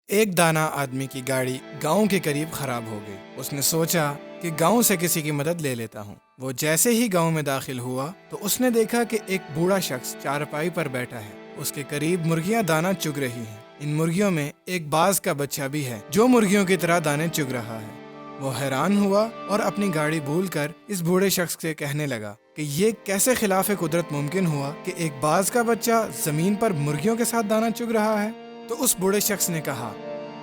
ایک دانا آدمی کی گاڑی گاؤں کے قریب خراب ہو گئی۔ اس نے سوچا کہ گاؤں سے کسی کی مدد لے لیتا ہوں۔ وہ جیسے ہی گاؤں میں داخل ہوا تو اس نے دیکھا کہ ایک بوڑھا شخص چارپائی پر بیٹھا ہے۔ اس کے قریب مرغیاں دانا چگ رہی ہیں۔ ان مرغیوں میں ایک باز کا بچہ بھی ہے جو مرغیوں کی طرح دانے چگ رہا ہے۔ وہ حیران ہوا اور اپنی گاڑی بھول کر اس بوڑھے شخص سے کہنے لگا کہ یہ کیسے خلاف قدرت ممکن ہوا کہ ایک باز کا بچہ زمین پر مرغیوں کے ساتھ دانا چگ رہا ہے۔ تو اس بوڑھے شخص نے کہا،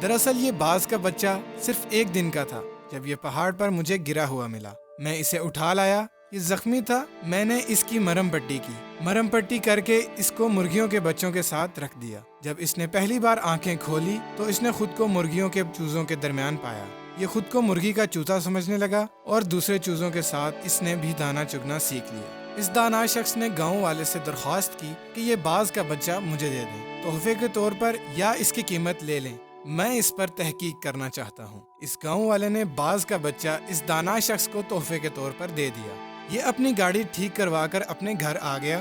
دراصل یہ باز کا بچہ صرف ایک دن کا تھا جب یہ پہاڑ پر مجھے گرا ہوا ملا۔ میں اسے اٹھا لایا، یہ زخمی تھا، میں نے اس کی مرہم پٹی کی، مرہم پٹی کر کے اس کو مرغیوں کے بچوں کے ساتھ رکھ دیا۔ جب اس نے پہلی بار آنکھیں کھولی تو اس نے خود کو مرغیوں کے چوزوں کے درمیان پایا۔ یہ خود کو مرغی کا چوزا سمجھنے لگا اور دوسرے چوزوں کے ساتھ اس نے بھی دانا چگنا سیکھ لیا۔ اس دانا شخص نے گاؤں والے سے درخواست کی کہ یہ باز کا بچہ مجھے دے دیں تحفے کے طور پر یا اس کی قیمت لے لیں، میں اس پر تحقیق کرنا چاہتا ہوں۔ اس گاؤں والے نے باز کا بچہ اس دانا شخص کو تحفے کے طور پر دے دیا۔ یہ اپنی گاڑی ٹھیک کروا کر اپنے گھر آ گیا۔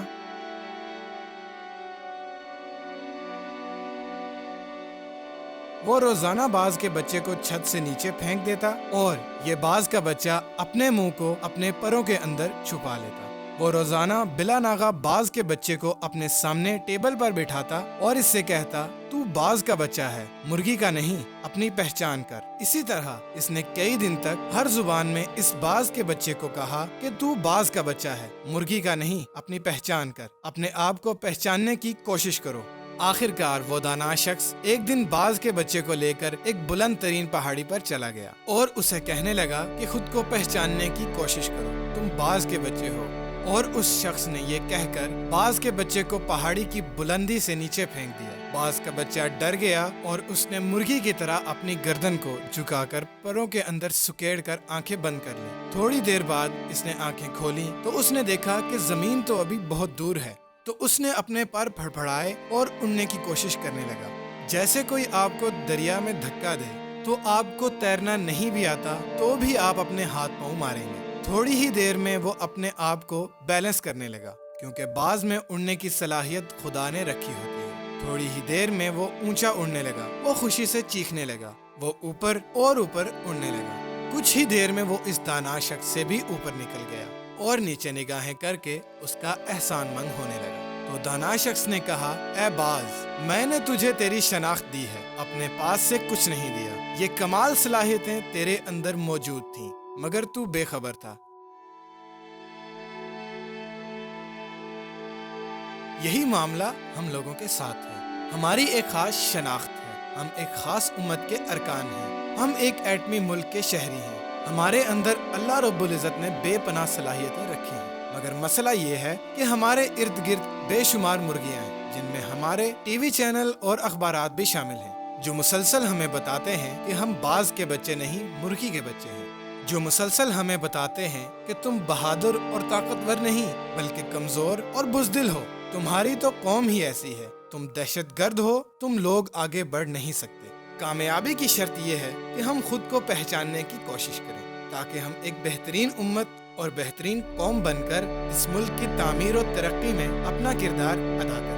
وہ روزانہ باز کے بچے کو چھت سے نیچے پھینک دیتا اور یہ باز کا بچہ اپنے منہ کو اپنے پروں کے اندر چھپا لیتا۔ وہ روزانہ بلا ناغہ باز کے بچے کو اپنے سامنے ٹیبل پر بٹھاتا اور اس سے کہتا، تو باز کا بچہ ہے، مرغی کا نہیں، اپنی پہچان کر۔ اسی طرح اس نے کئی دن تک ہر زبان میں اس باز کے بچے کو کہا کہ تو باز کا بچہ ہے، مرغی کا نہیں، اپنی پہچان کر، اپنے آپ کو پہچاننے کی کوشش کرو۔ آخر کار وہ دانا شخص ایک دن باز کے بچے کو لے کر ایک بلند ترین پہاڑی پر چلا گیا اور اسے کہنے لگا کہ خود کو پہچاننے کی کوشش کرو، تم باز کے بچے ہو۔ اور اس شخص نے یہ کہہ کر باز کے بچے کو پہاڑی کی بلندی سے نیچے پھینک دیا۔ باز کا بچہ ڈر گیا اور اس نے مرغی کی طرح اپنی گردن کو جھکا کر پروں کے اندر سکیڑ کر آنکھیں بند کر لی۔ تھوڑی دیر بعد اس نے آنکھیں کھولی تو اس نے دیکھا کہ زمین تو ابھی بہت دور ہے۔ تو اس نے اپنے پر پھڑپھڑائے اور اڑنے کی کوشش کرنے لگا، جیسے کوئی آپ کو دریا میں دھکا دے تو آپ کو تیرنا نہیں بھی آتا تو بھی آپ اپنے ہاتھ پاؤں ماریں گے۔ تھوڑی ہی دیر میں وہ اپنے آپ کو بیلنس کرنے لگا، کیونکہ باز میں اڑنے کی صلاحیت خدا نے رکھی ہوتی ہے۔ تھوڑی ہی دیر میں وہ اونچا اڑنے لگا، وہ خوشی سے چیخنے لگا، وہ اوپر اور اوپر اڑنے لگا۔ کچھ ہی دیر میں وہ اس دانا شخص سے بھی اوپر نکل گیا اور نیچے نگاہیں کر کے اس کا احسان مند ہونے لگا۔ تو دانا شخص نے کہا، اے باز، میں نے تجھے تیری شناخت دی ہے، اپنے پاس سے کچھ نہیں دیا۔ یہ کمال صلاحیتیں تیرے اندر موجود تھیں مگر تو بے خبر تھا۔ یہی معاملہ ہم لوگوں کے ساتھ ہے۔ ہماری ایک خاص شناخت ہے، ہم ایک خاص امت کے ارکان ہیں، ہم ایک ایٹمی ملک کے شہری ہیں۔ ہمارے اندر اللہ رب العزت نے بے پناہ صلاحیتیں رکھی ہیں، مگر مسئلہ یہ ہے کہ ہمارے ارد گرد بے شمار مرغیاں ہیں، جن میں ہمارے ٹی وی چینل اور اخبارات بھی شامل ہیں، جو مسلسل ہمیں بتاتے ہیں کہ ہم باز کے بچے نہیں، مرغی کے بچے ہیں، جو مسلسل ہمیں بتاتے ہیں کہ تم بہادر اور طاقتور نہیں بلکہ کمزور اور بزدل ہو، تمہاری تو قوم ہی ایسی ہے، تم دہشت گرد ہو، تم لوگ آگے بڑھ نہیں سکتے۔ کامیابی کی شرط یہ ہے کہ ہم خود کو پہچاننے کی کوشش کریں تاکہ ہم ایک بہترین امت اور بہترین قوم بن کر اس ملک کی تعمیر و ترقی میں اپنا کردار ادا کریں۔